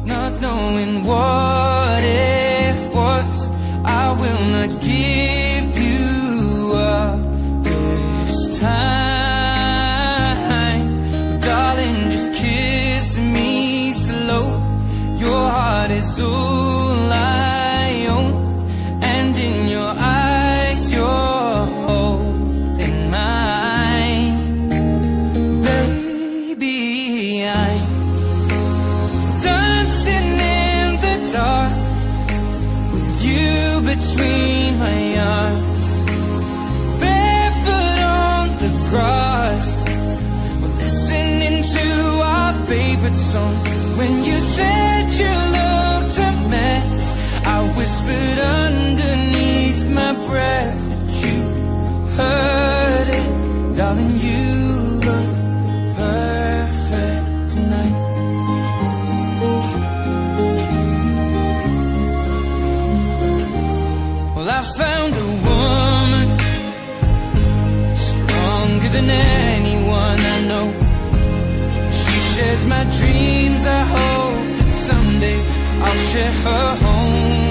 not knowing what it was. I will not give you up this time. Darling, just kiss me slow. Your heart is all I own, and in your eyes you're holding mine. Baby, I'm dancing in the dark with you between my arms, barefoot on the grass. We're listening to our favorite song. When you said you looked a mess, I whispered underneath my breath, but you heard it. Darling, you look perfect tonight. Well, I found a woman stronger than anyone I know. She shares my dreams. I hope that someday I'll share her home.